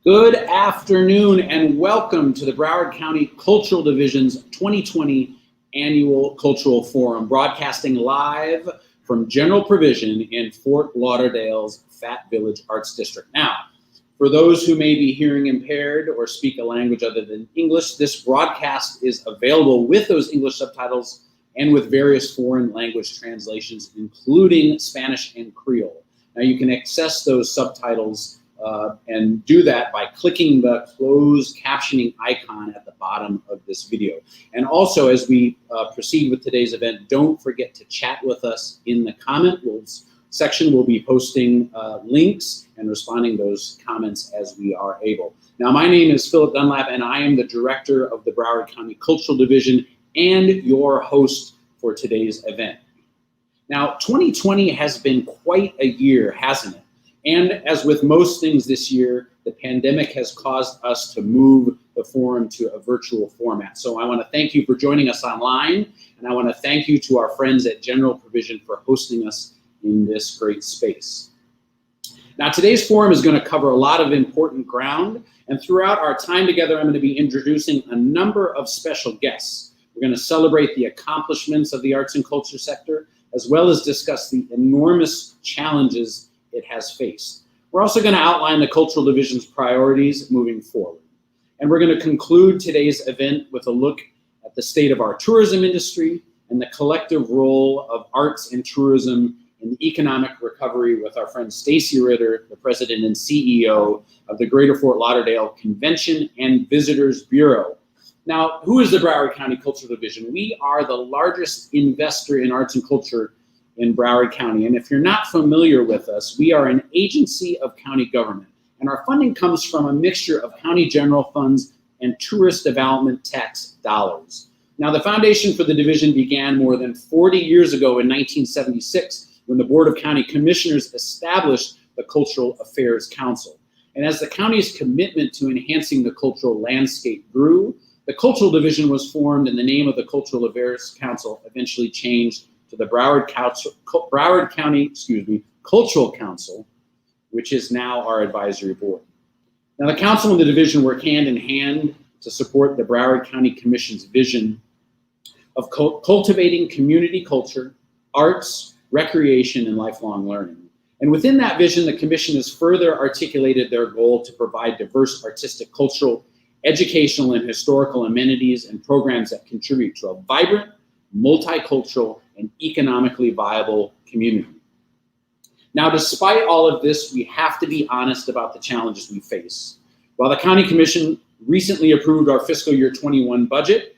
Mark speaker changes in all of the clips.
Speaker 1: Good afternoon and welcome to the Broward County Cultural Division's 2020 Annual Cultural Forum, broadcasting live from General Provision in Fort Lauderdale's Fat Village Arts District. Now, for those who may be hearing impaired or speak a language other than English, this broadcast is available with those English subtitles and with various foreign language translations, including Spanish and Creole. Now, you can access those subtitles and do that by clicking the closed captioning icon at the bottom of this video. And also, as we proceed with today's event, don't forget to chat with us in the comment section. We'll be posting links and responding to those comments as we are able. Now, my name is Phillip Dunlap, and I am the director of the Broward County Cultural Division and your host for today's event. Now, 2020 has been quite a year, hasn't it? And as with most things this year, the pandemic has caused us to move the forum to a virtual format. So I want to thank you for joining us online, and I want to thank you to our friends at General Provision for hosting us in this great space. Now, today's forum is going to cover a lot of important ground, and throughout our time together, I'm going to be introducing a number of special guests. We're going to celebrate the accomplishments of the arts and culture sector, as well as discuss the enormous challenges it has faced. We're also going to outline the Cultural Division's priorities moving forward. And we're going to conclude today's event with a look at the state of our tourism industry and the collective role of arts and tourism in the economic recovery with our friend Stacy Ritter, the president and CEO of the Greater Fort Lauderdale Convention and Visitors Bureau. Now, who is the Broward County Cultural Division? We are the largest investor in arts and culture in Broward County. And if you're not familiar with us, we are an agency of county government. And our funding comes from a mixture of county general funds and tourist development tax dollars. Now, the foundation for the division began more than 40 years ago in 1976, when the Board of County Commissioners established the Cultural Affairs Council. And as the county's commitment to enhancing the cultural landscape grew, the Cultural Division was formed, and the name of the Cultural Affairs Council eventually changed to the Broward County Cultural Council, which is now our advisory board. Now, the council and the division work hand in hand to support the Broward County Commission's vision of cultivating community culture, arts, recreation, and lifelong learning. And within that vision, the commission has further articulated their goal to provide diverse artistic, cultural, educational, and historical amenities and programs that contribute to a vibrant, multicultural, and economically viable community. Now, despite all of this, we have to be honest about the challenges we face. While the County Commission recently approved our fiscal year 21 budget,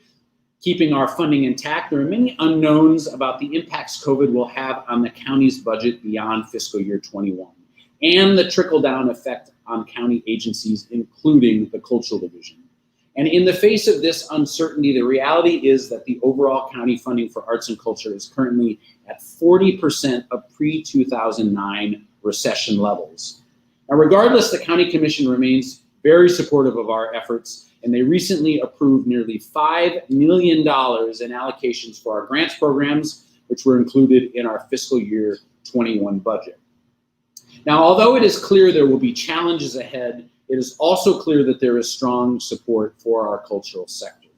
Speaker 1: keeping our funding intact, there are many unknowns about the impacts COVID will have on the county's budget beyond fiscal year 21, and the trickle-down effect on county agencies, including the Cultural Division. And in the face of this uncertainty, the reality is that the overall county funding for arts and culture is currently at 40% of pre-2009 recession levels. Now, regardless, the County Commission remains very supportive of our efforts, and they recently approved nearly $5 million in allocations for our grants programs, which were included in our fiscal year 21 budget. Now, although it is clear there will be challenges ahead, it is also clear that there is strong support for our cultural sector.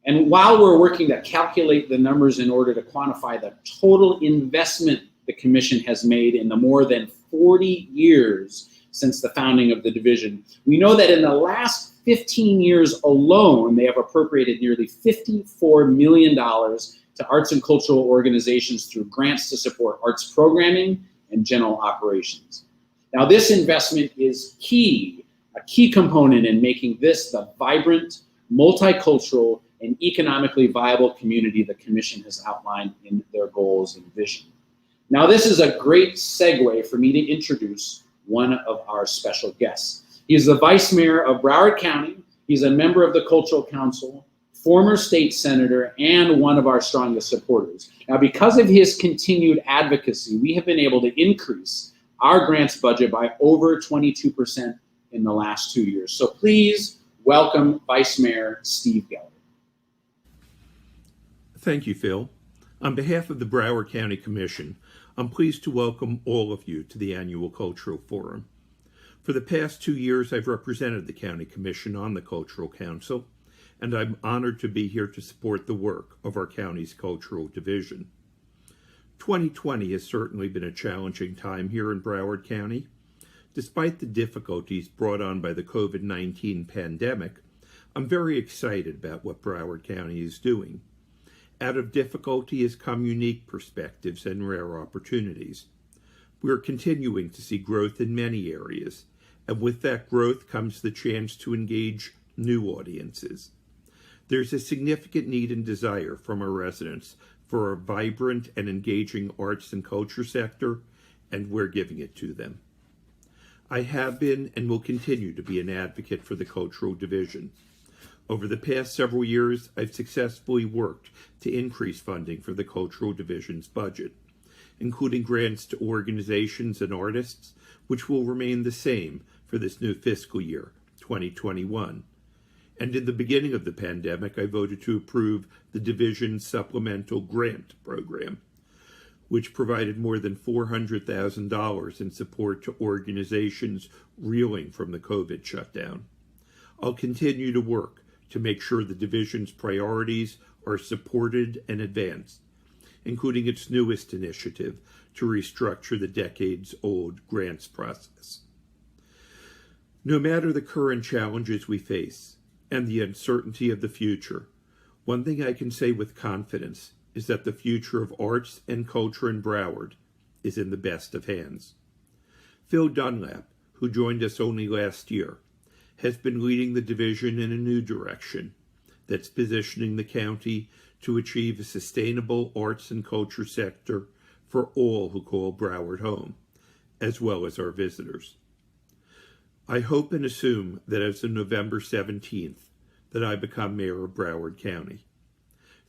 Speaker 1: And while we're working to calculate the numbers in order to quantify the total investment the Commission has made in the more than 40 years since the founding of the division, we know that in the last 15 years alone, they have appropriated nearly $54 million to arts and cultural organizations through grants to support arts programming and general operations. Now, this investment is a key component in making this the vibrant, multicultural, and economically viable community the Commission has outlined in their goals and vision. Now, this is a great segue for me to introduce one of our special guests. He is the Vice Mayor of Broward County. He's a member of the Cultural Council, former state senator, and one of our strongest supporters. Now, because of his continued advocacy, we have been able to increase our grants budget by over 22% in the last 2 years. So please welcome Vice Mayor Steve Geller.
Speaker 2: Thank you, Phil. On behalf of the Broward County Commission, I'm pleased to welcome all of you to the annual Cultural Forum. For the past 2 years, I've represented the County Commission on the Cultural Council, and I'm honored to be here to support the work of our county's Cultural Division. 2020 has certainly been a challenging time here in Broward County. Despite the difficulties brought on by the COVID-19 pandemic, I'm very excited about what Broward County is doing. Out of difficulty has come unique perspectives and rare opportunities. We are continuing to see growth in many areas, and with that growth comes the chance to engage new audiences. There's a significant need and desire from our residents for a vibrant and engaging arts and culture sector, and we're giving it to them. I have been and will continue to be an advocate for the Cultural Division. Over the past several years, I've successfully worked to increase funding for the Cultural Division's budget, including grants to organizations and artists, which will remain the same for this new fiscal year, 2021. And in the beginning of the pandemic, I voted to approve the Division's supplemental grant program, which provided more than $400,000 in support to organizations reeling from the COVID shutdown. I'll continue to work to make sure the Division's priorities are supported and advanced, including its newest initiative to restructure the decades-old grants process. No matter the current challenges we face and the uncertainty of the future, one thing I can say with confidence is that the future of arts and culture in Broward is in the best of hands. Phil Dunlap, who joined us only last year, has been leading the division in a new direction that's positioning the county to achieve a sustainable arts and culture sector for all who call Broward home, as well as our visitors. I hope and assume that as of November 17th, that I become mayor of Broward County.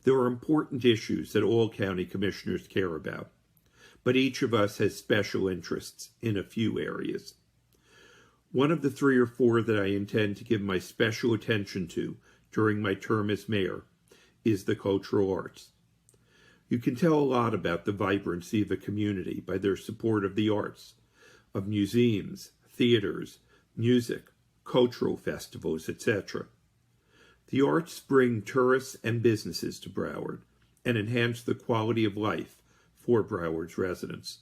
Speaker 2: There are important issues that all county commissioners care about, but each of us has special interests in a few areas. One of the 3 or 4 that I intend to give my special attention to during my term as mayor is the cultural arts. You can tell a lot about the vibrancy of a community by their support of the arts, of museums, theaters, music, cultural festivals, etc. The arts bring tourists and businesses to Broward and enhance the quality of life for Broward's residents.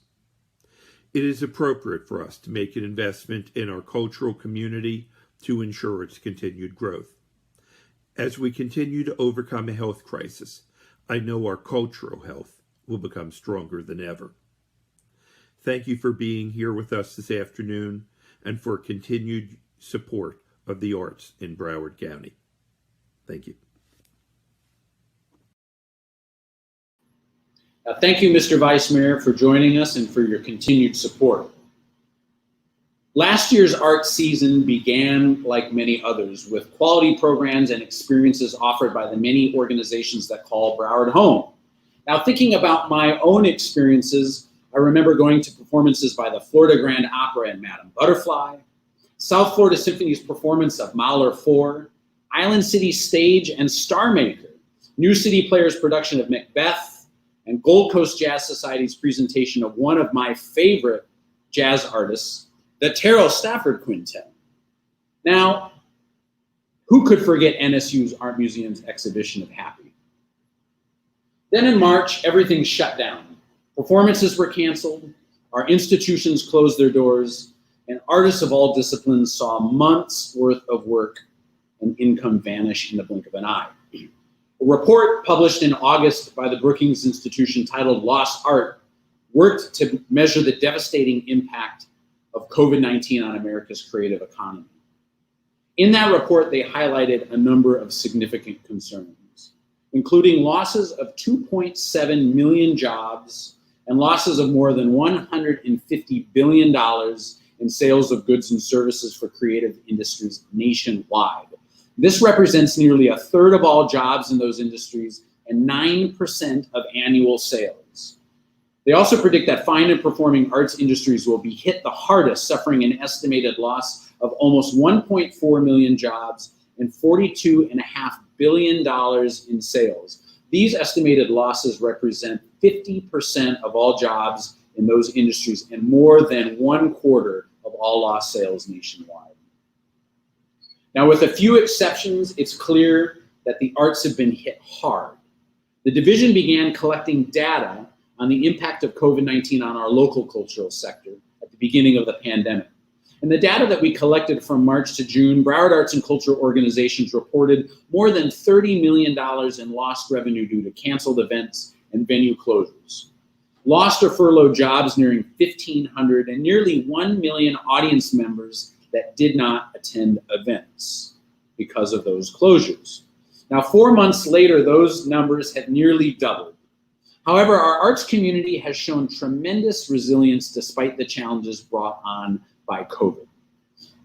Speaker 2: It is appropriate for us to make an investment in our cultural community to ensure its continued growth. As we continue to overcome a health crisis, I know our cultural health will become stronger than ever. Thank you for being here with us this afternoon and for continued support of the arts in Broward County. Thank you.
Speaker 1: Thank you, Mr. Vice Mayor, for joining us and for your continued support. Last year's art season began like many others with quality programs and experiences offered by the many organizations that call Broward home. Now, thinking about my own experiences, I remember going to performances by the Florida Grand Opera and Madame Butterfly, South Florida Symphony's performance of Mahler 4, Island City Stage and Star Maker, New City Players' production of Macbeth, and Gold Coast Jazz Society's presentation of one of my favorite jazz artists, the Terrell Stafford Quintet. Now, who could forget NSU's Art Museum's exhibition of Happy? Then in March, everything shut down. Performances were canceled, our institutions closed their doors, and artists of all disciplines saw months' worth of work and income vanish in the blink of an eye. A report published in August by the Brookings Institution titled Lost Art worked to measure the devastating impact of COVID-19 on America's creative economy. In that report, they highlighted a number of significant concerns, including losses of 2.7 million jobs and losses of more than $150 billion in sales of goods and services for creative industries nationwide. This represents nearly 1/3 of all jobs in those industries and 9% of annual sales. They also predict that fine and performing arts industries will be hit the hardest, suffering an estimated loss of almost 1.4 million jobs and $42.5 billion in sales. These estimated losses represent 50% of all jobs in those industries and more than 1/4 of all lost sales nationwide. Now, with a few exceptions, it's clear that the arts have been hit hard. The division began collecting data on the impact of COVID-19 on our local cultural sector at the beginning of the pandemic. And the data that we collected from March to June, Broward arts and cultural organizations reported more than $30 million in lost revenue due to canceled events and venue closures. Lost or furloughed jobs nearing 1,500 and nearly 1 million audience members that did not attend events because of those closures. Now, 4 months later, those numbers have nearly doubled. However, our arts community has shown tremendous resilience despite the challenges brought on by COVID.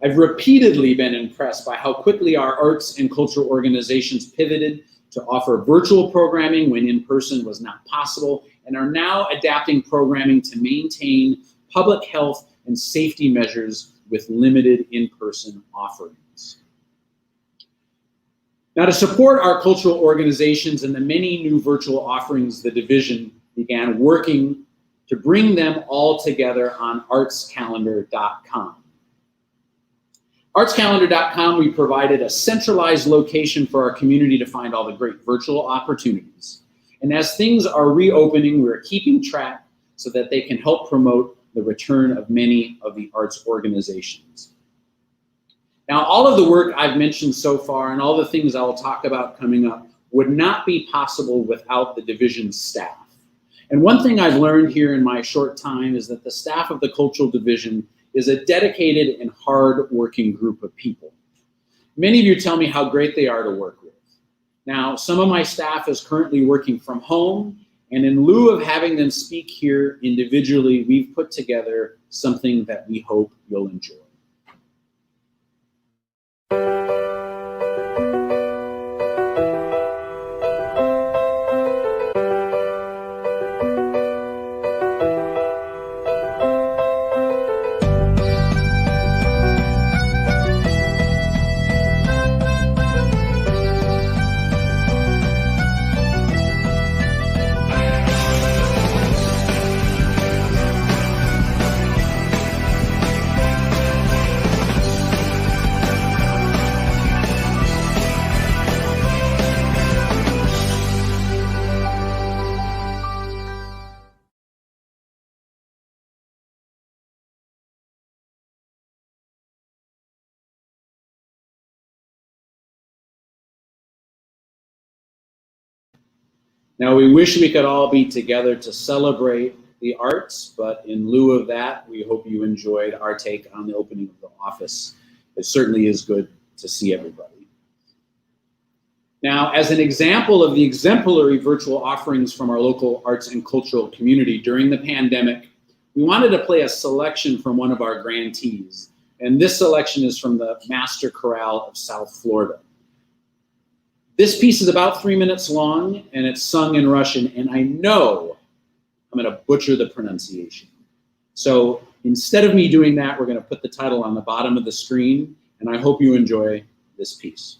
Speaker 1: I've repeatedly been impressed by how quickly our arts and cultural organizations pivoted to offer virtual programming when in-person was not possible, and are now adapting programming to maintain public health and safety measures with limited in-person offerings. Now, to support our cultural organizations and the many new virtual offerings, the division began working to bring them all together on artscalendar.com. Artscalendar.com, we provided a centralized location for our community to find all the great virtual opportunities. And as things are reopening, we're keeping track so that they can help promote the return of many of the arts organizations. Now, all of the work I've mentioned so far and all the things I'll talk about coming up would not be possible without the division's staff. And one thing I've learned here in my short time is that the staff of the Cultural Division is a dedicated and hard-working group of people. Many of you tell me how great they are to work with. Now, some of my staff is currently working from home, and in lieu of having them speak here individually, we've put together something that we hope you'll enjoy. Now, we wish we could all be together to celebrate the arts, but in lieu of that, we hope you enjoyed our take on the opening of the office. It certainly is good to see everybody. Now, as an example of the exemplary virtual offerings from our local arts and cultural community during the pandemic, we wanted to play a selection from one of our grantees. And this selection is from the Master Chorale of South Florida. This piece is about 3 minutes long, and it's sung in Russian, and I know I'm going to butcher the pronunciation. So instead of me doing that, we're going to put the title on the bottom of the screen, and I hope you enjoy this piece.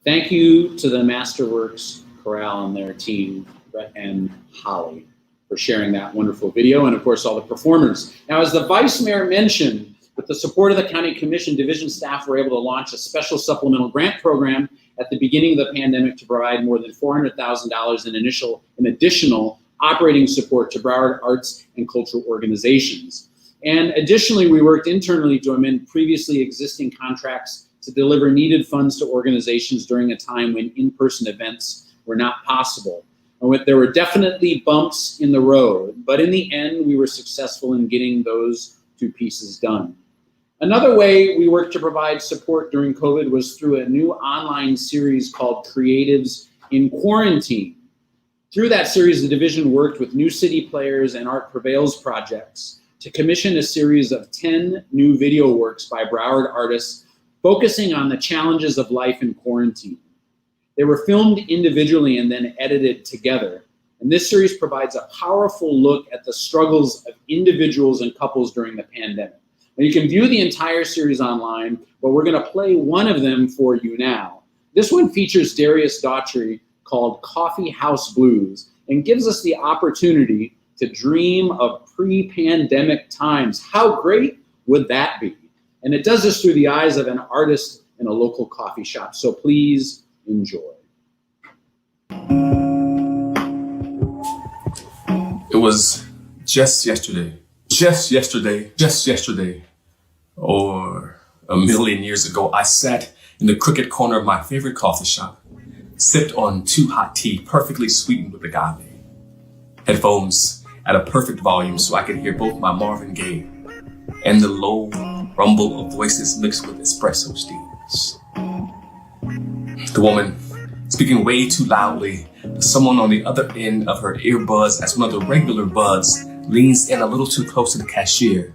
Speaker 1: Thank you to the Masterworks Chorale and their team, Brett and Holly, for sharing that wonderful video, and of course all the performers. Now, as the Vice Mayor mentioned, with the support of the County Commission, division staff were able to launch a special supplemental grant program at the beginning of the pandemic to provide more than $400,000 in additional operating support to Broward arts and cultural organizations. And additionally, we worked internally to amend previously existing contracts to deliver needed funds to organizations during a time when in-person events were not possible. And there were definitely bumps in the road, but in the end, we were successful in getting those two pieces done. Another way we worked to provide support during COVID was through a new online series called Creatives in Quarantine. Through that series, the division worked with New City Players and Art Prevails projects to commission a series of 10 new video works by Broward artists focusing on the challenges of life in quarantine. They were filmed individually and then edited together. And this series provides a powerful look at the struggles of individuals and couples during the pandemic. Now, you can view the entire series online, but we're going to play one of them for you now. This one features Darius Daughtry, called Coffee House Blues, and gives us the opportunity to dream of pre-pandemic times. How great would that be? And it does this through the eyes of an artist in a local coffee shop. So please enjoy.
Speaker 3: It was just yesterday, or a million years ago, I sat in the crooked corner of my favorite coffee shop, sipped on 2 hot tea, perfectly sweetened with agave, headphones at a perfect volume so I could hear both my Marvin Gaye and the low rumble of voices mixed with espresso steams. The woman speaking way too loudly, someone on the other end of her earbuds as one of the regular buds leans in a little too close to the cashier.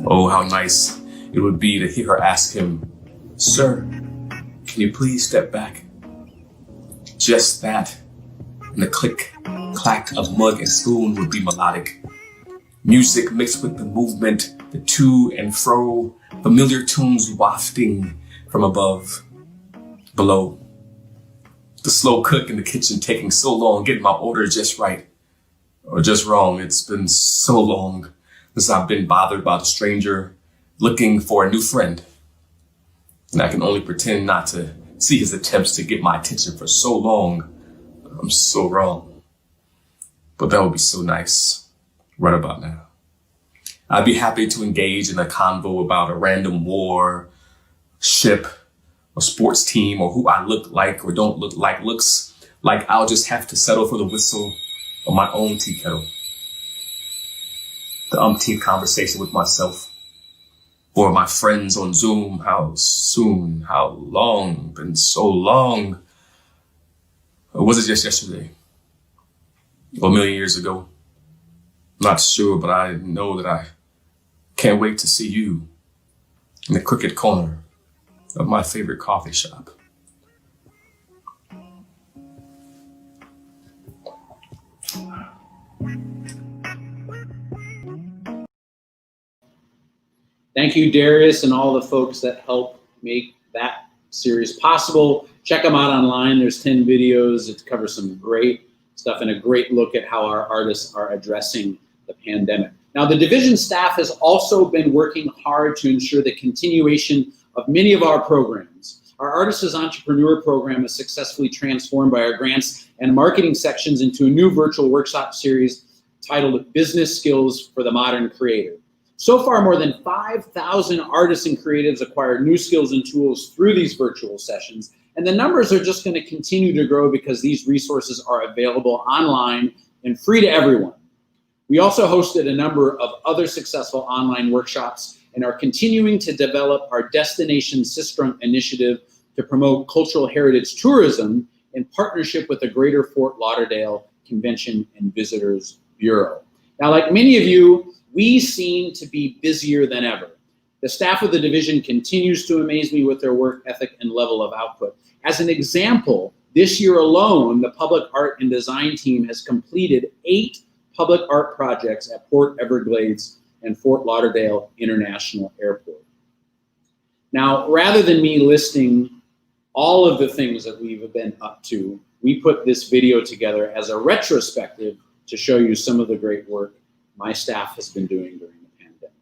Speaker 3: Oh, how nice it would be to hear her ask him, "Sir, can you please step back?" Just that, and the click, clack of mug and spoon would be melodic. Music mixed with the movement, the to and fro, familiar tunes wafting from above, below. The slow cook in the kitchen taking so long getting my order just right, or just wrong. It's been so long since I've been bothered by the stranger looking for a new friend. And I can only pretend not to see his attempts to get my attention for so long. I'm so wrong. But that would be so nice right about now. I'd be happy to engage in a convo about a random war, ship, or sports team, or who I look like or don't look like. Looks like I'll just have to settle for the whistle of my own tea kettle. The umpteenth conversation with myself, or my friends on Zoom. How soon, how long, been so long. Or was it just yesterday? Or a million years ago? Not sure, but I know that I can't wait to see you in the crooked corner of my favorite coffee shop.
Speaker 1: Thank you, Darius, and all the folks that helped make that series possible. Check them out online. There's 10 videos. It covers some great stuff and a great look at how our artists are addressing the pandemic. Now, the division staff has also been working hard to ensure the continuation of many of our programs. Our Artists as Entrepreneur program is successfully transformed by our grants and marketing sections into a new virtual workshop series titled Business Skills for the Modern Creator. So far, more than 5,000 artists and creatives acquired new skills and tools through these virtual sessions, and the numbers are just going to continue to grow because these resources are available online and free to everyone. We also hosted a number of other successful online workshops and are continuing to develop our Destination Sistrunk initiative to promote cultural heritage tourism in partnership with the Greater Fort Lauderdale Convention and Visitors Bureau. Now, like many of you, we seem to be busier than ever. The staff of the division continues to amaze me with their work ethic and level of output. As an example, this year alone, the public art and design team has completed 8 public art projects at Port Everglades and Fort Lauderdale International Airport. Now, rather than me listing all of the things that we've been up to. We put this video together as a retrospective to show you some of the great work my staff has been doing during the pandemic.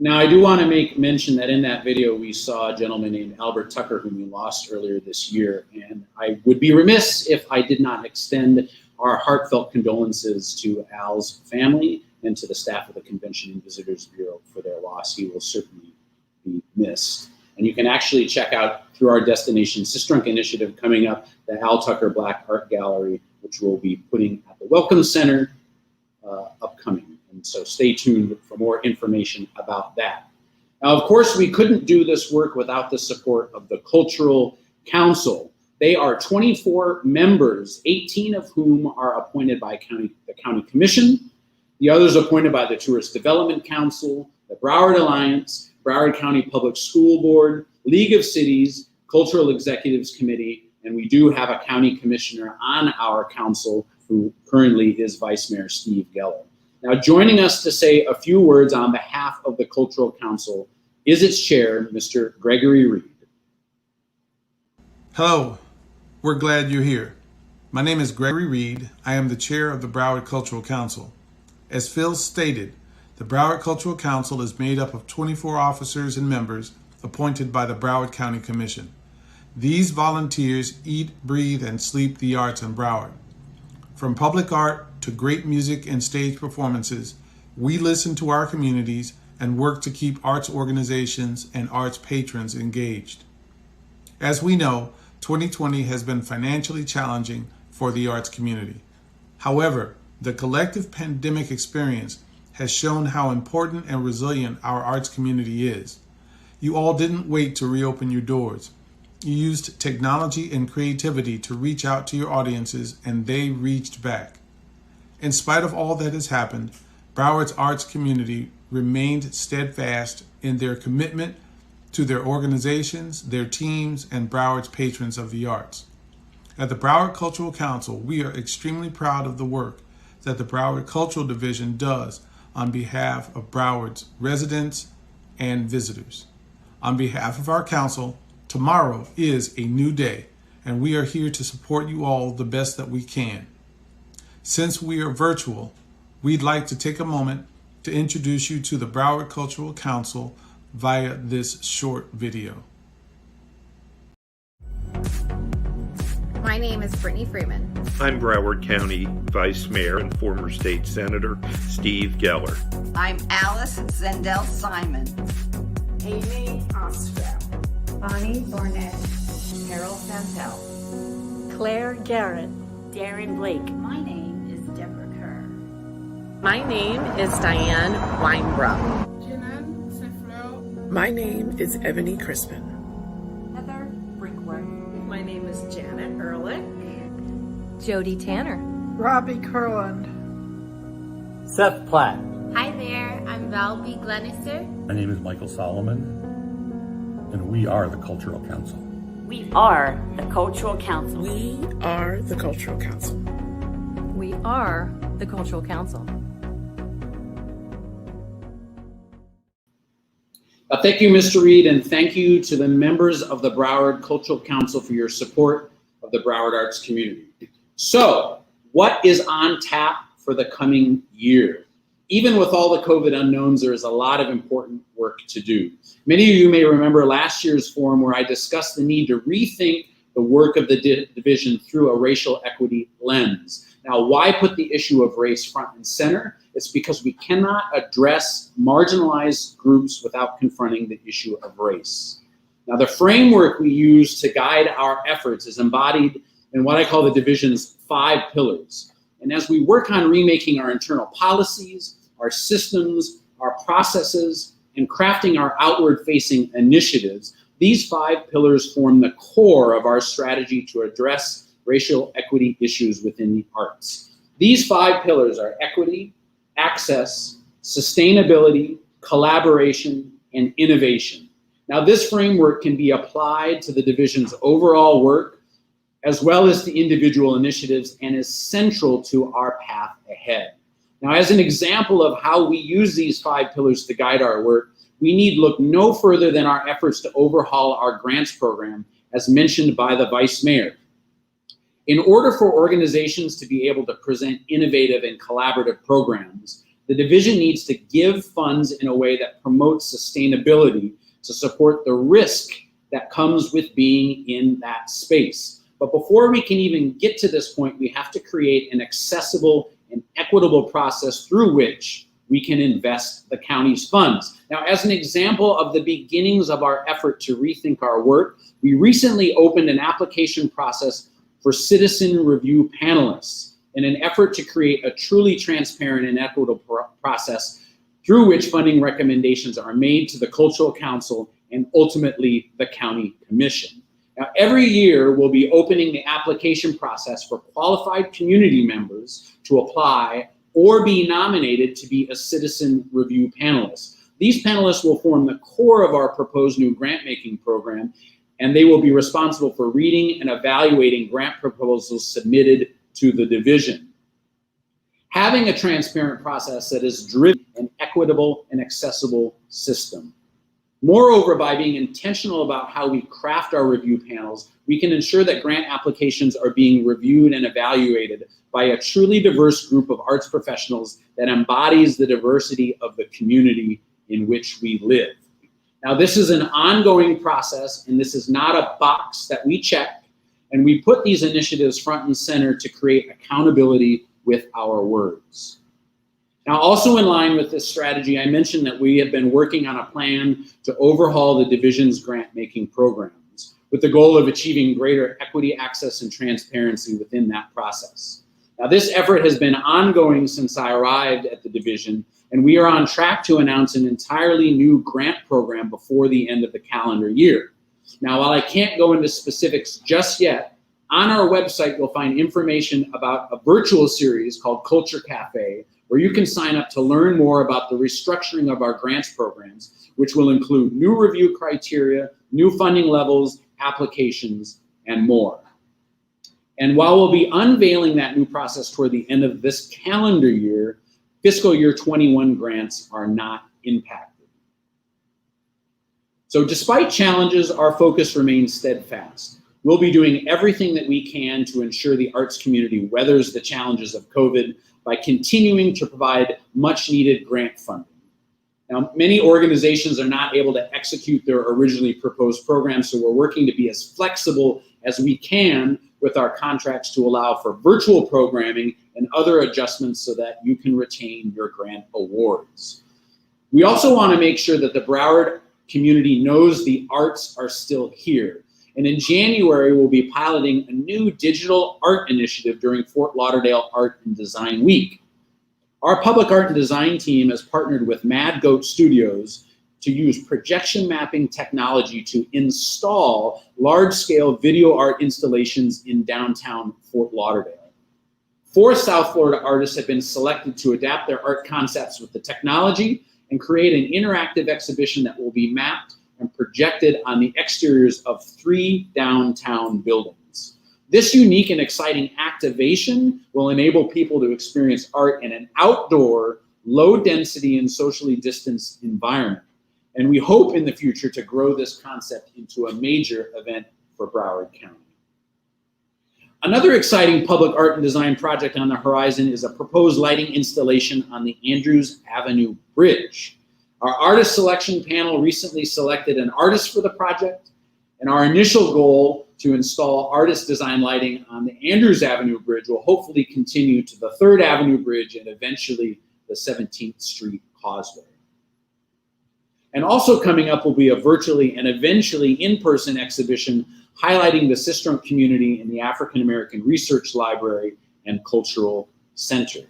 Speaker 1: Now, I do want to make mention that in that video, we saw a gentleman named Albert Tucker, whom we lost earlier this year. And I would be remiss if I did not extend our heartfelt condolences to Al's family and to the staff of the Convention and Visitors Bureau for their loss. He will certainly be missed. And you can actually check out through our Destination Sistrunk initiative coming up, the Al Tucker Black Art Gallery, which we'll be putting at the Welcome Center upcoming. And so stay tuned for more information about that. Now, of course, we couldn't do this work without the support of the Cultural Council. They are 24 members, 18 of whom are appointed by the County Commission, the others appointed by the Tourist Development Council, the Broward Alliance, Broward County Public School Board, League of Cities, Cultural Executives Committee, and we do have a county commissioner on our council who currently is Vice Mayor Steve Geller. Now, joining us to say a few words on behalf of the Cultural Council is its chair, Mr. Gregory Reed.
Speaker 4: Hello, we're glad you're here. My name is Gregory Reed. I am the chair of the Broward Cultural Council. As Phil stated, the Broward Cultural Council is made up of 24 officers and members appointed by the Broward County Commission. These volunteers eat, breathe, and sleep the arts in Broward. From public art to great music and stage performances, we listen to our communities and work to keep arts organizations and arts patrons engaged. As we know, 2020 has been financially challenging for the arts community. However, the collective pandemic experience has shown how important and resilient our arts community is. You all didn't wait to reopen your doors. You used technology and creativity to reach out to your audiences, and they reached back. In spite of all that has happened, Broward's arts community remained steadfast in their commitment to their organizations, their teams, and Broward's patrons of the arts. At the Broward Cultural Council, we are extremely proud of the work that the Broward Cultural Division does on behalf of Broward's residents and visitors. On behalf of our council, tomorrow is a new day, and we are here to support you all the best that we can. Since we are virtual, we'd like to take a moment to introduce you to the Broward Cultural Council via this short video.
Speaker 5: My name is Brittany Freeman.
Speaker 2: I'm Broward County Vice Mayor and former State Senator Steve Geller.
Speaker 6: I'm Alice Zendel Simon.
Speaker 7: Amy Ostrell.
Speaker 8: Bonnie Thornett.
Speaker 9: Carol Santel.
Speaker 10: Claire Garrett.
Speaker 11: Darren Blake.
Speaker 12: My name is Deborah Kerr.
Speaker 13: My name is Diane Weinbrock.
Speaker 14: Jeanette Seflo.
Speaker 15: My name is Ebony Crispin.
Speaker 16: Heather Brinkworth.
Speaker 17: My name is Janet Ehrlich.
Speaker 18: Jody Tanner.
Speaker 19: Robbie Kurland.
Speaker 20: Seth Platt.
Speaker 21: Hi there, I'm Val B. Glenister.
Speaker 22: My name is Michael Solomon, and we are the Cultural Council.
Speaker 11: We are the Cultural Council.
Speaker 15: We are the Cultural Council.
Speaker 18: We are the Cultural Council.
Speaker 1: Thank you, Mr. Reed, and thank you to the members of the Broward Cultural Council for your support of the Broward arts community. So, what is on tap for the coming year? Even with all the COVID unknowns, there is a lot of important work to do. Many of you may remember last year's forum where I discussed the need to rethink the work of the division through a racial equity lens. Now, why put the issue of race front and center? It's because we cannot address marginalized groups without confronting the issue of race. Now, the framework we use to guide our efforts is embodied in what I call the division's 5 pillars. And as we work on remaking our internal policies, our systems, our processes, and crafting our outward-facing initiatives, these 5 pillars form the core of our strategy to address racial equity issues within the arts. These 5 pillars are equity, access, sustainability, collaboration, and innovation. Now, this framework can be applied to the division's overall work, as well as to individual initiatives, and is central to our path ahead. Now, as an example of how we use these 5 pillars to guide our work, we need look no further than our efforts to overhaul our grants program, as mentioned by the Vice Mayor. In order for organizations to be able to present innovative and collaborative programs, the division needs to give funds in a way that promotes sustainability to support the risk that comes with being in that space. But before we can even get to this point, we have to create an accessible and equitable process through which we can invest the county's funds. Now, as an example of the beginnings of our effort to rethink our work, we recently opened an application process for citizen review panelists in an effort to create a truly transparent and equitable process through which funding recommendations are made to the Cultural Council and ultimately the County Commission. Now, every year we'll be opening the application process for qualified community members to apply or be nominated to be a citizen review panelist. These panelists will form the core of our proposed new grant-making program, and they will be responsible for reading and evaluating grant proposals submitted to the division. Having a transparent process that is driven an equitable and accessible system. Moreover, by being intentional about how we craft our review panels, we can ensure that grant applications are being reviewed and evaluated by a truly diverse group of arts professionals that embodies the diversity of the community in which we live. Now, this is an ongoing process, and this is not a box that we check, and we put these initiatives front and center to create accountability with our words. Now, also in line with this strategy, I mentioned that we have been working on a plan to overhaul the division's grant-making programs with the goal of achieving greater equity, access, and transparency within that process. Now, this effort has been ongoing since I arrived at the division, and we are on track to announce an entirely new grant program before the end of the calendar year. Now, while I can't go into specifics just yet, on our website you'll find information about a virtual series called Culture Cafe, where you can sign up to learn more about the restructuring of our grants programs, which will include new review criteria, new funding levels, applications, and more. And while we'll be unveiling that new process toward the end of this calendar year, fiscal year 21 grants are not impacted. So despite challenges, our focus remains steadfast. We'll be doing everything that we can to ensure the arts community weathers the challenges of COVID by continuing to provide much needed grant funding. Now, many organizations are not able to execute their originally proposed programs, so we're working to be as flexible as we can with our contracts to allow for virtual programming and other adjustments so that you can retain your grant awards. We also want to make sure that the Broward community knows the arts are still here. And in January, we'll be piloting a new digital art initiative during Fort Lauderdale Art and Design Week. Our public art and design team has partnered with Mad Goat Studios to use projection mapping technology to install large-scale video art installations in downtown Fort Lauderdale. 4 South Florida artists have been selected to adapt their art concepts with the technology and create an interactive exhibition that will be mapped and projected on the exteriors of 3 downtown buildings. This unique and exciting activation will enable people to experience art in an outdoor, low-density, and socially distanced environment. And we hope in the future to grow this concept into a major event for Broward County. Another exciting public art and design project on the horizon is a proposed lighting installation on the Andrews Avenue Bridge. Our artist selection panel recently selected an artist for the project, and our initial goal to install artist design lighting on the Andrews Avenue Bridge will hopefully continue to the 3rd Avenue Bridge and eventually the 17th Street Causeway. And also coming up will be a virtually and eventually in-person exhibition highlighting the Sistrunk community in the African American Research Library and Cultural Center.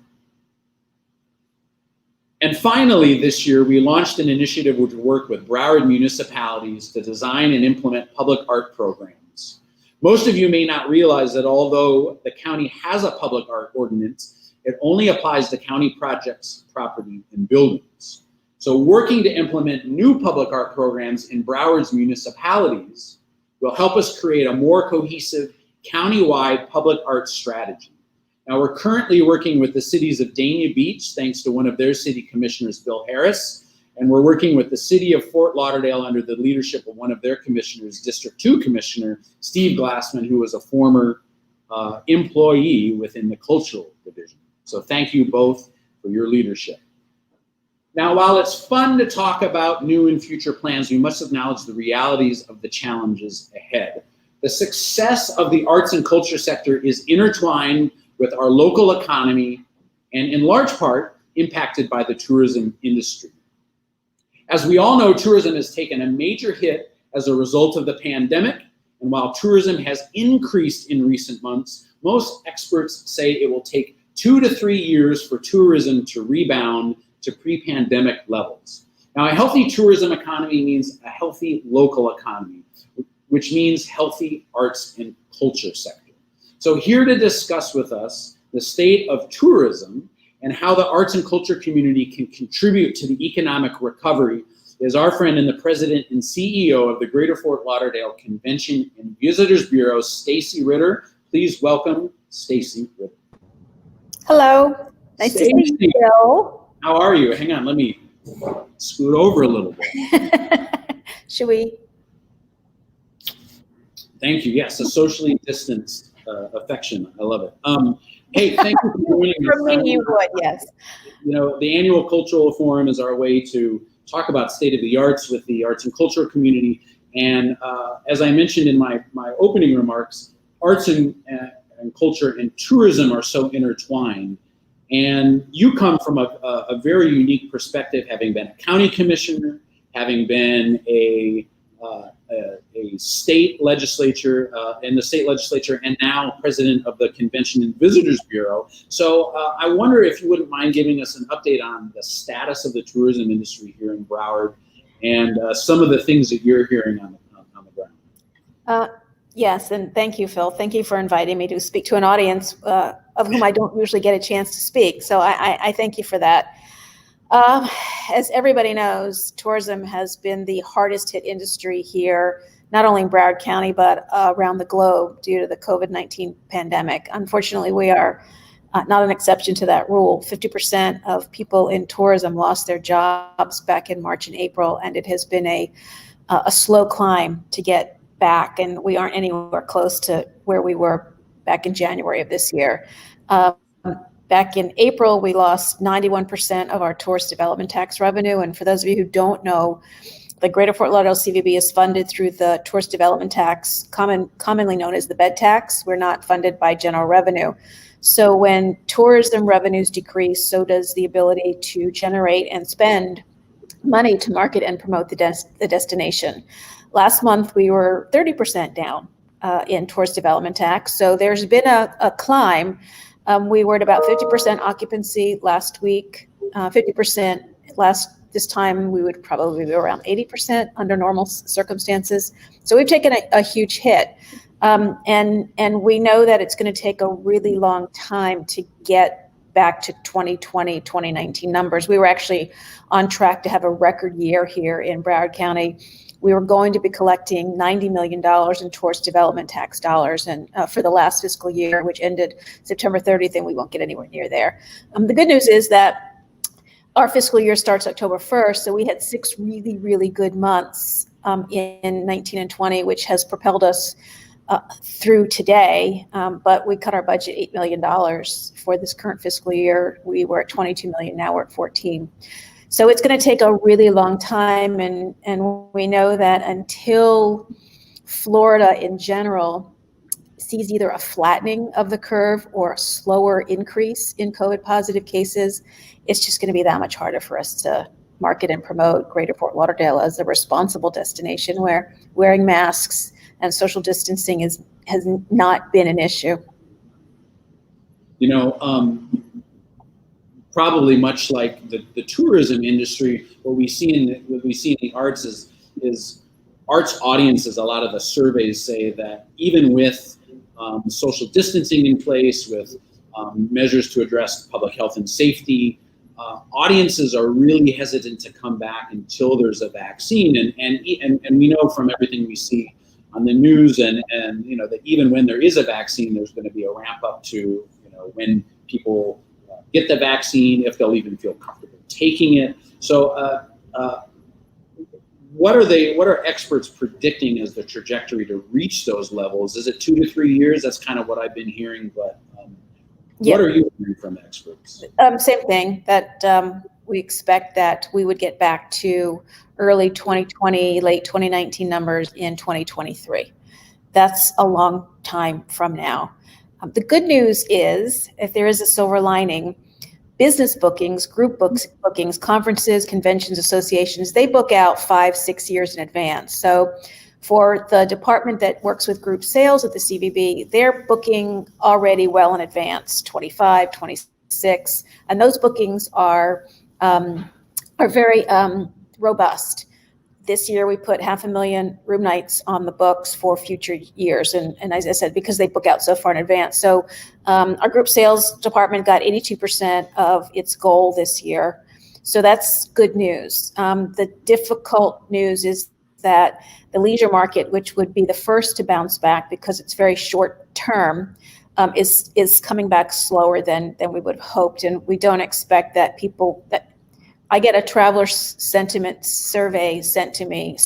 Speaker 1: And finally, this year, we launched an initiative to work with Broward municipalities to design and implement public art programs. Most of you may not realize that although the county has a public art ordinance, it only applies to county projects, property, and buildings. So working to implement new public art programs in Broward's municipalities will help us create a more cohesive county-wide public art strategy. Now, we're currently working with the cities of Dania Beach, thanks to one of their city commissioners, Bill Harris, and we're working with the city of Fort Lauderdale under the leadership of one of their commissioners, District 2 Commissioner Steve Glassman, who was a former employee within the Cultural Division. So thank you both for your leadership. Now, while it's fun to talk about new and future plans, we must acknowledge the realities of the challenges ahead. The success of the arts and culture sector is intertwined with our local economy and in large part impacted by the tourism industry. As we all know, tourism has taken a major hit as a result of the pandemic, and while tourism has increased in recent months, most experts say it will take 2 to 3 years for tourism to rebound to pre-pandemic levels. Now, a healthy tourism economy means a healthy local economy, which means healthy arts and culture sector. So here to discuss with us the state of tourism and how the arts and culture community can contribute to the economic recovery is our friend and the president and CEO of the Greater Fort Lauderdale Convention and Visitors Bureau, Stacy Ritter. Please welcome Stacy Ritter.
Speaker 5: Hello, nice to see you, Bill.
Speaker 1: How are you? Hang on, let me scoot over a little bit.
Speaker 5: Should we?
Speaker 1: Thank you. Yes, a socially distanced affection. I love it. Hey, thank you for joining us.
Speaker 5: For me, you would, yes.
Speaker 1: You know, the annual cultural forum is our way to talk about state of the arts with the arts and cultural community. And as I mentioned in my opening remarks, arts and culture and tourism are so intertwined. And you come from a very unique perspective, having been a county commissioner, having been a state legislature in the state legislature, and now president of the Convention and Visitors Bureau. So I wonder if you wouldn't mind giving us an update on the status of the tourism industry here in Broward and some of the things that you're hearing on the ground.
Speaker 5: Yes, and thank you, Phil. Thank you for inviting me to speak to an audience of whom I don't usually get a chance to speak. So I thank you for that. As everybody knows, tourism has been the hardest hit industry here, not only in Broward County, but around the globe due to the COVID-19 pandemic. Unfortunately, we are not an exception to that rule. 50% of people in tourism lost their jobs back in March and April, and it has been a slow climb to get back, and we aren't anywhere close to where we were back in January of this year. Back in April, we lost 91% of our tourist development tax revenue. And for those of you who don't know, The Greater Fort Lauderdale CVB is funded through the Tourist Development Tax, commonly known as the bed tax. We're not funded by general revenue. So when tourism revenues decrease, so does the ability to generate and spend money to market and promote the destination. Last month, we were 30% down in tourist development tax. So there's been a climb. We were at about 50% occupancy last week, 50% this time we would probably be around 80% under normal circumstances. So we've taken a huge hit. And we know that it's going to take a really long time to get back to 2020, 2019 numbers. We were actually on track to have a record year here in Broward County. We were going to be collecting $90 million in tourist development tax dollars and for the last fiscal year, which ended September 30th, and we won't get anywhere near there. The good news is that our fiscal year starts October 1st, so we had 6 really, really good months in 19 and 20, which has propelled us through today, but we cut our budget $8 million for this current fiscal year. We were at 22 million, now we're at 14. So it's going to take a really long time, and we know that until Florida in general sees either a flattening of the curve or a slower increase in COVID positive cases, it's just going to be that much harder for us to market and promote Greater Fort Lauderdale as a responsible destination where wearing masks and social distancing has not been an issue.
Speaker 1: You know, probably much like the tourism industry, what we see in the arts is arts audiences. A lot of the surveys say that even with social distancing in place, with measures to address public health and safety, audiences are really hesitant to come back until there's a vaccine. And we know from everything we see on the news and you know that even when there is a vaccine, there's going to be a ramp up to, you know, when people get the vaccine, if they'll even feel comfortable taking it. So what are experts predicting as the trajectory to reach those levels? Is it 2 to 3 years? That's kind of what I've been hearing, but what are you hearing from experts?
Speaker 5: Same thing, that we expect that we would get back to early 2020, late 2019 numbers in 2023. That's a long time from now. The good news is, if there is a silver lining, business bookings, group bookings, conferences, conventions, associations, they book out 5-6 years in advance. So for the department that works with group sales at the CVB, they're booking already well in advance, 25, 26, and those bookings are very robust. This year we put 500,000 room nights on the books for future years, and as I said, because they book out so far in advance. So our group sales department got 82% of its goal this year, so that's good news. The difficult news is that the leisure market, which would be the first to bounce back because it's very short term, is coming back slower than we would have hoped, and we don't expect that I get a traveler sentiment study sent to me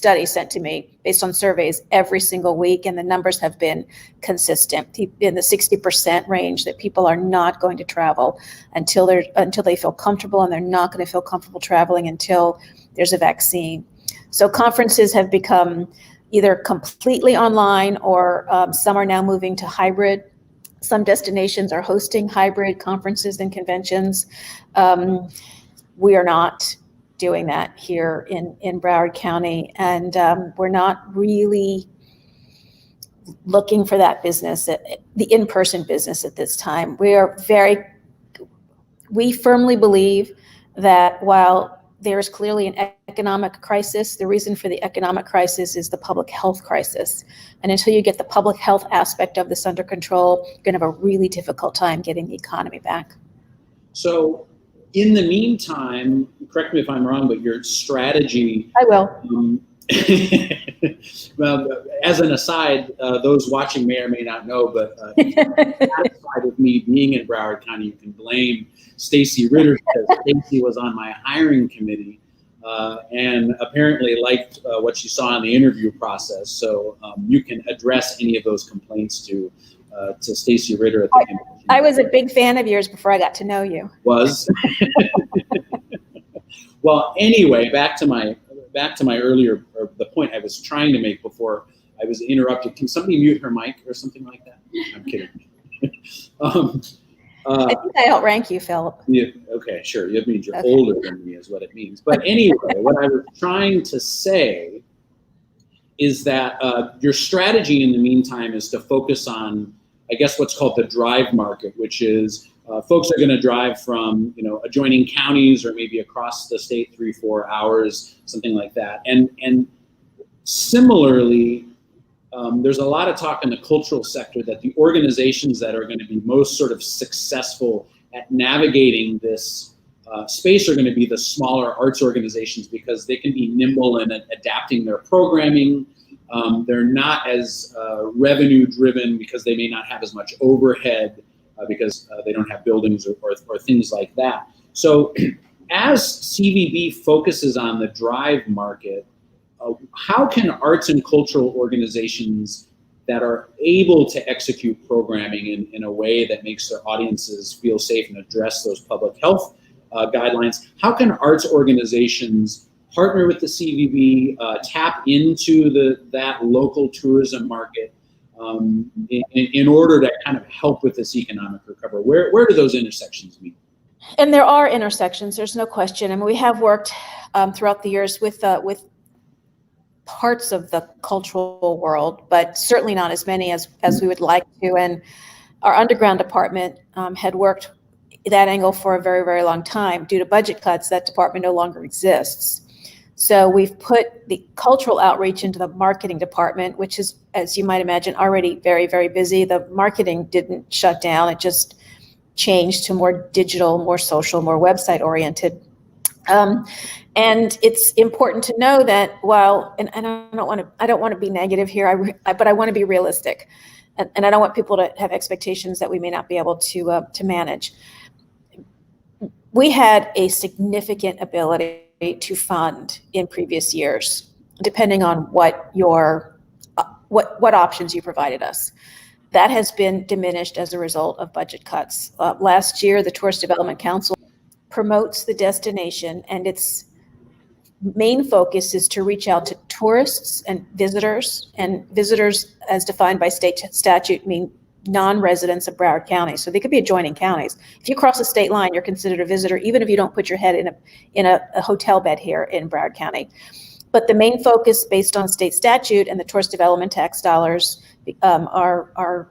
Speaker 5: based on surveys every single week, and the numbers have been consistent in the 60% range that people are not going to travel until they feel comfortable, and they're not going to feel comfortable traveling until there's a vaccine. So conferences have become either completely online or some are now moving to hybrid. Some destinations are hosting hybrid conferences and conventions. We are not doing that here in Broward County, and we're not really looking for that business, the in-person business at this time. We firmly believe that while there is clearly an economic crisis, the reason for the economic crisis is the public health crisis. And until you get the public health aspect of this under control, you're going to have a really difficult time getting the economy back.
Speaker 1: So in the meantime, correct me if I'm wrong, but your strategy—
Speaker 5: I will.
Speaker 1: Well, as an aside, those watching may or may not know, but outside of me being in Broward County, you can blame Stacy Ritter, because Stacy was on my hiring committee and apparently liked what she saw in the interview process. So you can address any of those complaints to Stacy Ritter at the convention.
Speaker 5: I was a big fan of yours before I got to know you.
Speaker 1: Was. Well, anyway, back to back to my earlier, or the point I was trying to make before I was interrupted. Can somebody mute her mic or something like that? I'm kidding.
Speaker 5: I think I outrank you, Philip.
Speaker 1: Yeah, okay, sure. That means you're older than me is what it means. But anyway, what I was trying to say is that your strategy in the meantime is to focus on, I guess, what's called the drive market, which is folks are going to drive from, adjoining counties or maybe across the state 3-4 hours, something like that. And similarly, there's a lot of talk in the cultural sector that the organizations that are going to be most sort of successful at navigating this space are going to be the smaller arts organizations because they can be nimble in adapting their programming. They're not as revenue driven because they may not have as much overhead because they don't have buildings or things like that. So as CVB focuses on the drive market, how can arts and cultural organizations that are able to execute programming in a way that makes their audiences feel safe and address those public health guidelines, how can arts organizations partner with the CVB, tap into that local tourism market in order to kind of help with this economic recovery? Where do those intersections meet?
Speaker 5: And there are intersections, there's no question. I mean, we have worked throughout the years with parts of the cultural world, but certainly not as many as we would like to. And our underground department had worked that angle for a very, very long time. Due to budget cuts, that department no longer exists. So we've put the cultural outreach into the marketing department, which is, as you might imagine, already very, very busy. The marketing didn't shut down. It just changed to more digital, more social, more website oriented. And it's important to know that while, and I don't want to be negative here, but I want to be realistic, and I don't want people to have expectations that we may not be able to manage. We had a significant ability to fund in previous years, depending on what options you provided us. That has been diminished as a result of budget cuts. Last year, the Tourist Development Council promotes the destination, and its main focus is to reach out to tourists and visitors as defined by state statute mean non-residents of Broward County. So they could be adjoining counties. If you cross a state line, you're considered a visitor, even if you don't put your head in a hotel bed here in Broward County. But the main focus based on state statute and the tourist development tax dollars are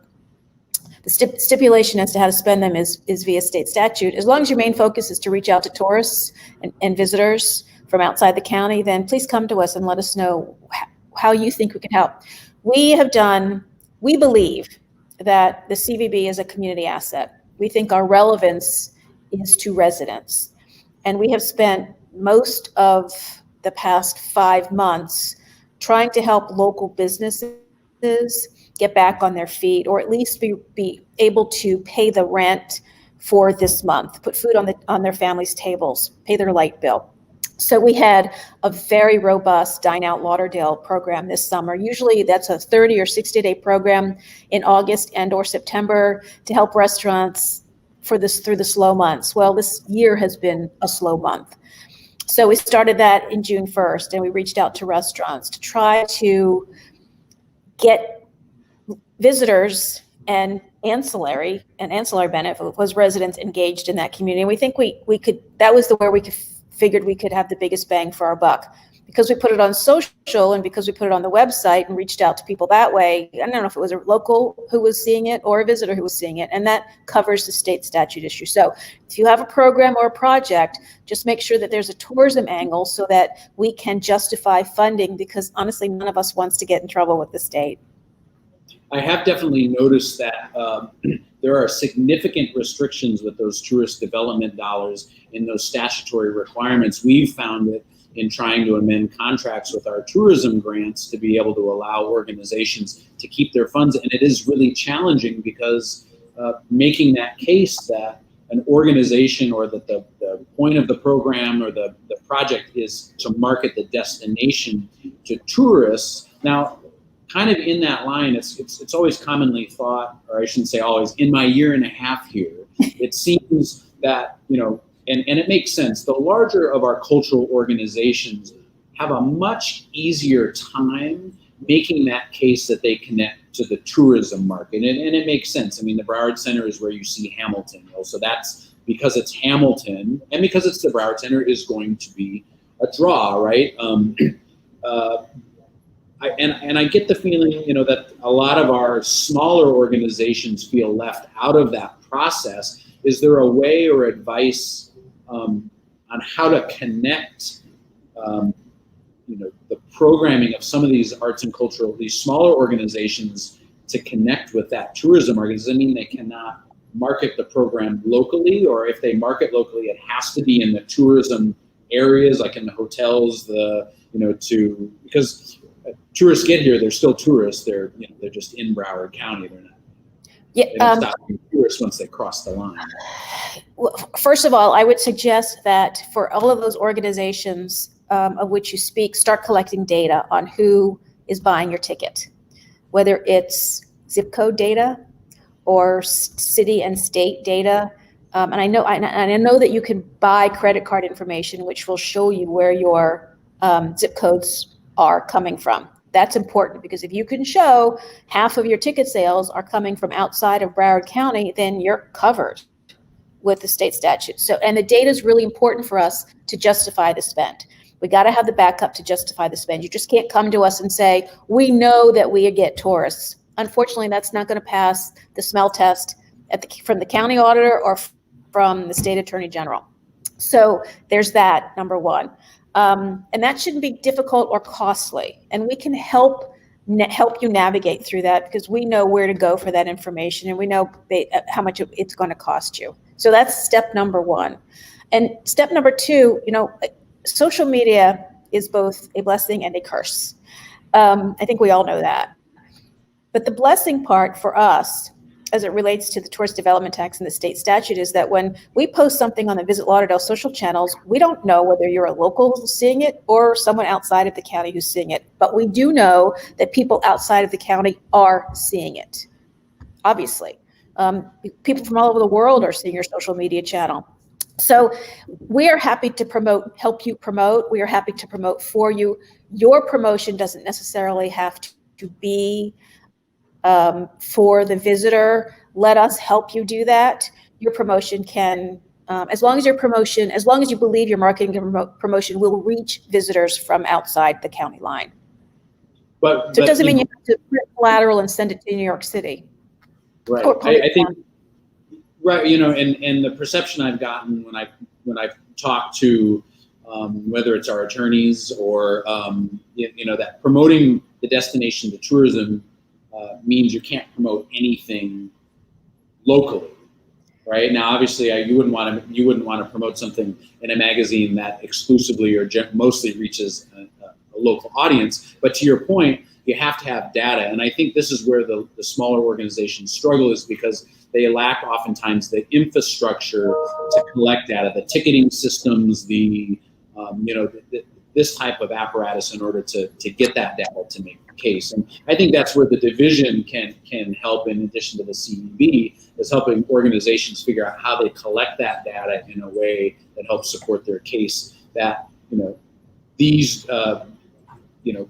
Speaker 5: the stipulation as to how to spend them is via state statute. As long as your main focus is to reach out to tourists and visitors from outside the county, then please come to us and let us know how you think we can help. We believe that the CVB is a community asset. We think our relevance is to residents. And we have spent most of the past 5 months trying to help local businesses get back on their feet, or at least be able to pay the rent for this month, put food on their families' tables, pay their light bill. So we had a very robust Dine Out Lauderdale program this summer. Usually that's a 30 or 60-day program in August and or September to help restaurants through the slow months. Well, this year has been a slow month. So we started that in June 1st, and we reached out to restaurants to try to get visitors and ancillary benefit was residents engaged in that community. And we think we could, that was where we figured we could have the biggest bang for our buck, because we put it on social and because we put it on the website and reached out to people that way. I don't know if it was a local who was seeing it or a visitor who was seeing it, and that covers the state statute issue. So if you have a program or a project, just make sure that there's a tourism angle so that we can justify funding, because honestly, none of us wants to get in trouble with the state.
Speaker 1: I have definitely noticed that there are significant restrictions with those tourist development dollars in those statutory requirements. We've found it in trying to amend contracts with our tourism grants to be able to allow organizations to keep their funds. And it is really challenging because making that case that an organization or that the point of the program or the project is to market the destination to tourists. Now, kind of in that line, it's always commonly thought, or I shouldn't say always, in my year and a half here, it seems that, and it makes sense, the larger of our cultural organizations have a much easier time making that case that they connect to the tourism market. And it makes sense. I mean, the Broward Center is where you see Hamilton. So that's because it's Hamilton and because it's the Broward Center is going to be a draw, right? I get the feeling, that a lot of our smaller organizations feel left out of that process. Is there a way or advice on how to connect, the programming of some of these arts and cultural, these smaller organizations to connect with that tourism market? Does that mean they cannot market the program locally, or if they market locally, it has to be in the tourism areas, like in the hotels, because tourists get here, they're still tourists. They're just in Broward County. They're not. They don't stop being tourists once they cross the line.
Speaker 5: Well, first of all, I would suggest that for all of those organizations of which you speak, start collecting data on who is buying your ticket, whether it's zip code data or city and state data. And I know that you can buy credit card information, which will show you where your zip codes are coming from. That's important, because if you can show half of your ticket sales are coming from outside of Broward County, then you're covered with the state statute. So, and the data is really important for us to justify the spend. We got to have the backup to justify the spend. You just can't come to us and say, we know that we get tourists. Unfortunately, that's not going to pass the smell test from the county auditor or from the state attorney general. So there's that, number one. And that shouldn't be difficult or costly. And we can help you navigate through that, because we know where to go for that information, and we know how much it's going to cost you. So that's step number one. And step number two, social media is both a blessing and a curse. I think we all know that. But the blessing part for us, as it relates to the tourist development tax and the state statute, is that when we post something on the Visit Lauderdale social channels, we don't know whether you're a local seeing it or someone outside of the county who's seeing it. But we do know that people outside of the county are seeing it, obviously. People from all over the world are seeing your social media channel. So we are happy to help you promote. We are happy to promote for you. Your promotion doesn't necessarily have to be for the visitor. Let us help you do that. Your promotion can, as long as you believe your marketing promotion will reach visitors from outside the county line. So it doesn't mean you have to print collateral and send it to New York City.
Speaker 1: Right. I think, right. And the perception I've gotten when I've talked to, whether it's our attorneys or, that promoting the destination to tourism means you can't promote anything locally, right? Now, obviously, you wouldn't want to promote something in a magazine that exclusively or mostly reaches a local audience. But to your point, you have to have data, and I think this is where the smaller organizations struggle, is because they lack oftentimes the infrastructure to collect data, the ticketing systems, this type of apparatus in order to get that data to make the case. And I think that's where the division can help, in addition to the CEB, is helping organizations figure out how they collect that data in a way that helps support their case, that these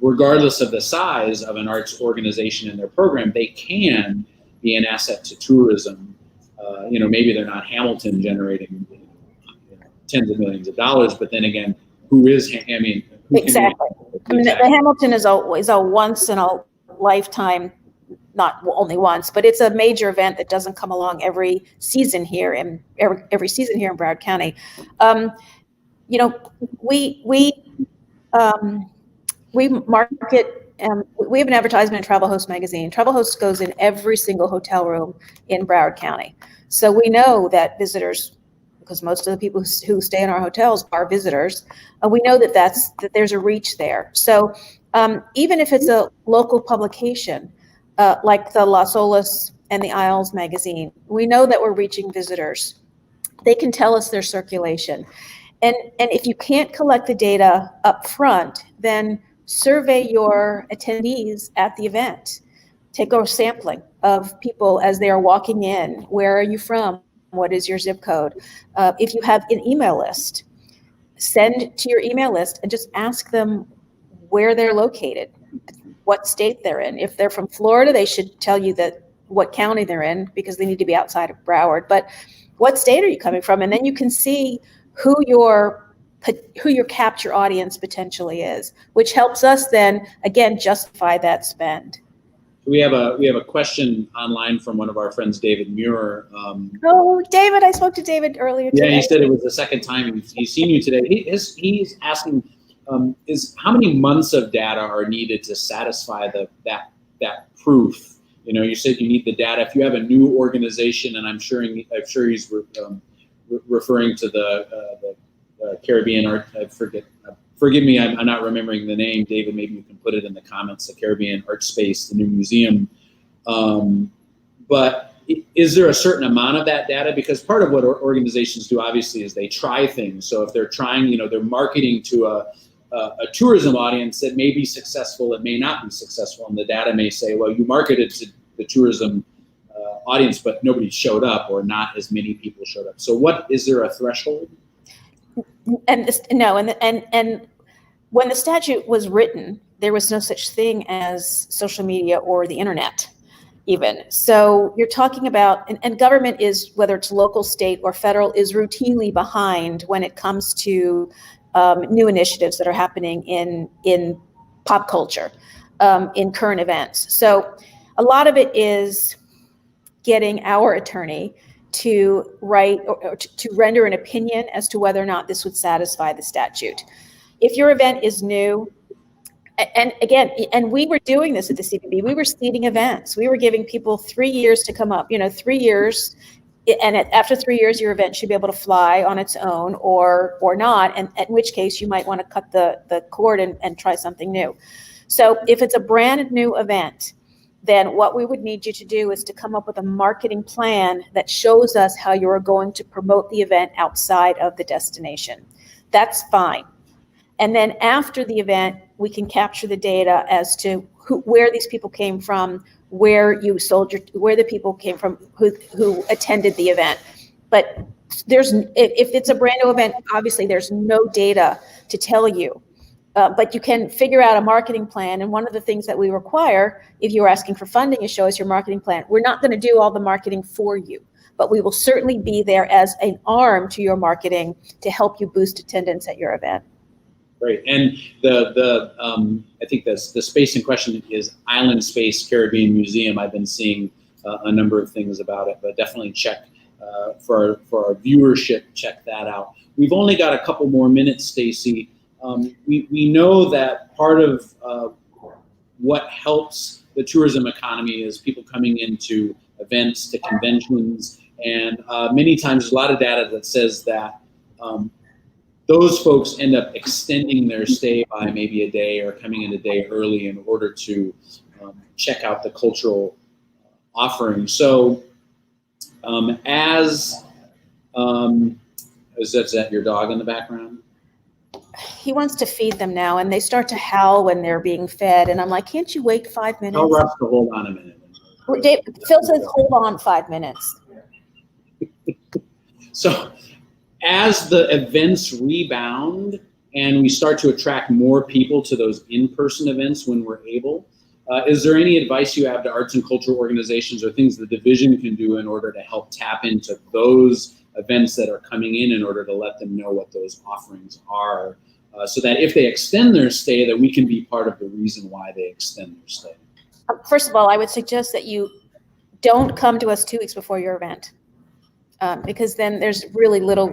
Speaker 1: regardless of the size of an arts organization and their program, they can be an asset to tourism. Maybe they're not Hamilton generating tens of millions of dollars, but then again, exactly. The
Speaker 5: Hamilton is a once in a lifetime, not only once, but it's a major event that doesn't come along every season here in Broward County. We market. We have an advertisement in Travel Host magazine. Travel Host goes in every single hotel room in Broward County, so we know that visitors, because most of the people who stay in our hotels are visitors, we know that there's a reach there. So even if it's a local publication, like the Las Olas and the Isles magazine, we know that we're reaching visitors. They can tell us their circulation. And if you can't collect the data up front, then survey your attendees at the event. Take a sampling of people as they are walking in. Where are you from? What is your zip code? If you have an email list, send to your email list and just ask them where they're located, what state they're in. If they're from Florida, they should tell you what county they're in, because they need to be outside of Broward. But what state are you coming from? And then you can see who your capture audience potentially is, which helps us then again justify that spend.
Speaker 1: We have a question online from one of our friends, David Muir.
Speaker 5: Oh, David! I spoke to David earlier today.
Speaker 1: Yeah, he said it was the second time he's seen you today. He's asking, is how many months of data are needed to satisfy that proof? You know, you said you need the data. If you have a new organization, and I'm sure he's referring to the Caribbean art. Forgive me, I'm not remembering the name. David, maybe you can put it in the comments. The Caribbean Art Space, the new museum. But is there a certain amount of that data? Because part of what organizations do, obviously, is they try things. So if they're trying, they're marketing to a tourism audience that may be successful, it may not be successful, and the data may say, well, you marketed to the tourism audience, but nobody showed up, or not as many people showed up. So is there a threshold?
Speaker 5: And when the statute was written, there was no such thing as social media or the internet even. So you're talking about, and government is, whether it's local, state, or federal, is routinely behind when it comes to new initiatives that are happening in pop culture, in current events. So a lot of it is getting our attorney to write or to render an opinion as to whether or not this would satisfy the statute. If your event is new, and again, and we were doing this at the CPB, we were seeding events. We were giving people 3 years to come up, 3 years, and after 3 years, your event should be able to fly on its own or not, and in which case you might want to cut the cord and try something new. So if it's a brand new event, then what we would need you to do is to come up with a marketing plan that shows us how you're going to promote the event outside of the destination. That's fine. And then after the event, we can capture the data as to where these people came from, where the people came from who attended the event. But if it's a brand new event, obviously there's no data to tell you. But you can figure out a marketing plan. And one of the things that we require, if you're asking for funding, is show us your marketing plan. We're not going to do all the marketing for you, but we will certainly be there as an arm to your marketing to help you boost attendance at your event.
Speaker 1: Great. And I think the space in question is Island Space Caribbean Museum. I've been seeing a number of things about it, but definitely check for our viewership, check that out. We've only got a couple more minutes, Stacy. We know that part of what helps the tourism economy is people coming into events, to conventions, and many times there's a lot of data that says that those folks end up extending their stay by maybe a day or coming in a day early in order to check out the cultural offering. So is that your dog in the background?
Speaker 5: He wants to feed them now, and they start to howl when they're being fed. And I'm like, can't you wait 5 minutes?
Speaker 1: I'll rush to hold on a minute.
Speaker 5: Phil says, hold on 5 minutes.
Speaker 1: So as the events rebound and we start to attract more people to those in-person events when we're able, is there any advice you have to arts and cultural organizations or things the division can do in order to help tap into those events that are coming in order to let them know what those offerings are, so that if they extend their stay, that we can be part of the reason why they extend their stay?
Speaker 5: First of all, I would suggest that you don't come to us 2 weeks before your event, because then there's really little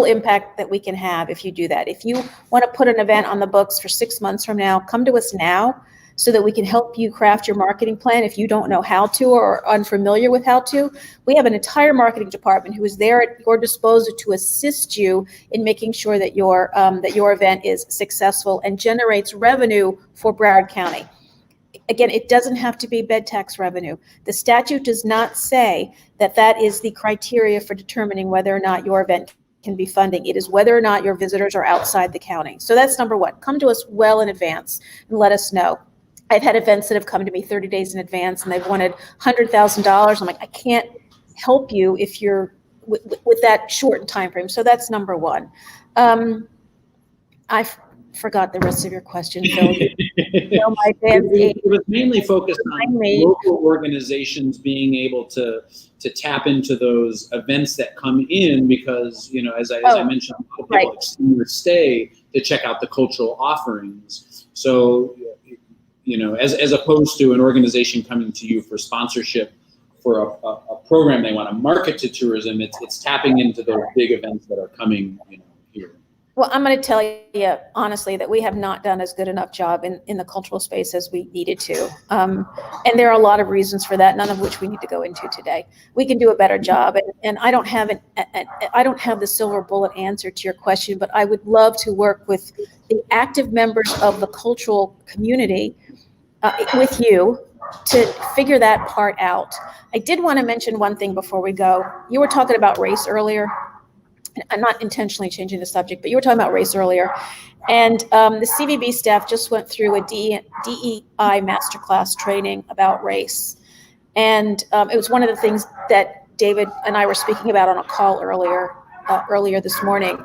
Speaker 5: impact that we can have if you do that. If you want to put an event on the books for 6 months from now, come to us now so that we can help you craft your marketing plan. If you don't know how to or are unfamiliar with how to, we have an entire marketing department who is there at your disposal to assist you in making sure that your event is successful and generates revenue for Broward County. Again, it doesn't have to be bed tax revenue. The statute does not say that that is the criteria for determining whether or not your event can be funding. It is whether or not your visitors are outside the county. So that's number one. Come to us well in advance and let us know. I've had events that have come to me 30 days in advance and they've wanted $100,000. I'm like, I can't help you if you're with that shortened time frame. So that's number one. forgot the rest of your question, Phil. My
Speaker 1: it was mainly focused on local organizations being able to tap into those events that come in because, you know, as I mentioned, people extend their stay to check out the cultural offerings. So, you know, as opposed to an organization coming to you for sponsorship for a program they want to market to tourism, it's tapping into those big events that are coming, you know, here.
Speaker 5: Well, I'm going to tell you honestly that we have not done as good enough job in the cultural space as we needed to. And there are a lot of reasons for that, none of which we need to go into today. We can do a better job. And I don't have I don't have the silver bullet answer to your question, but I would love to work with the active members of the cultural community with you to figure that part out. I did want to mention one thing before we go. You were talking about race earlier. I'm not intentionally changing the subject, but you were talking about race earlier. And the CVB staff just went through a DEI masterclass training about race. And it was one of the things that David and I were speaking about on a call earlier this morning,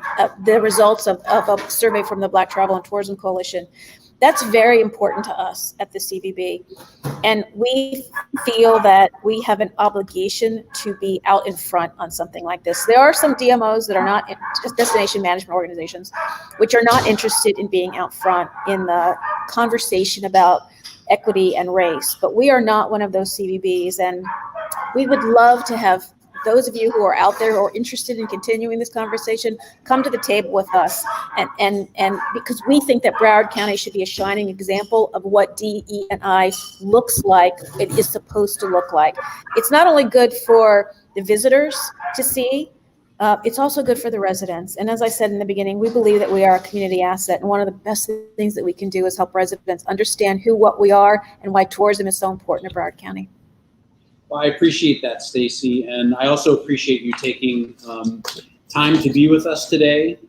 Speaker 5: the results of a survey from the Black Travel and Tourism Coalition. That's very important to us at the CVB. And we feel that we have an obligation to be out in front on something like this. There are some DMOs that are not destination management organizations, which are not interested in being out front in the conversation about equity and race. But we are not one of those CVBs. And we would love to have those of you who are out there or interested in continuing this conversation, come to the table with us. And because we think that Broward County should be a shining example of what DE&I looks like, it is supposed to look like. It's not only good for the visitors to see, it's also good for the residents. And as I said in the beginning, we believe that we are a community asset. And one of the best things that we can do is help residents understand what we are and why tourism is so important to Broward County.
Speaker 1: Well, I appreciate that, Stacy, and I also appreciate you taking time to be with us today.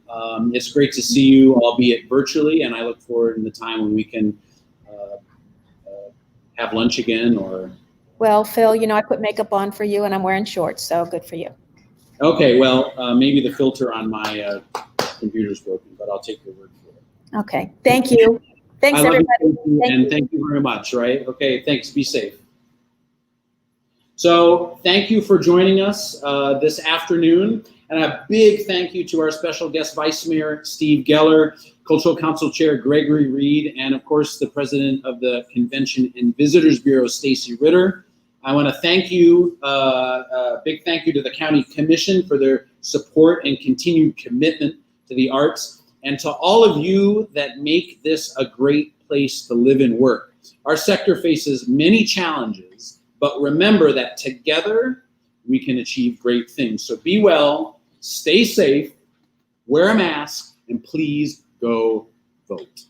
Speaker 1: It's great to see you, albeit virtually, and I look forward to the time when we can have lunch again. Or
Speaker 5: well, Phil, you know, I put makeup on for you, and I'm wearing shorts, so good for you.
Speaker 1: Okay, well, maybe the filter on my computer's broken, but I'll take your word for it.
Speaker 5: Okay, thank you. Thanks, everybody.
Speaker 1: Thank you very much, right? Okay, thanks. Be safe. So thank you for joining us this afternoon. And a big thank you to our special guest, Vice Mayor Steve Geller, Cultural Council Chair Gregory Reed, and of course, the President of the Convention and Visitors Bureau, Stacy Ritter. I want to thank you, big thank you to the County Commission for their support and continued commitment to the arts, and to all of you that make this a great place to live and work. Our sector faces many challenges, but remember that together we can achieve great things. So be well, stay safe, wear a mask, and please go vote.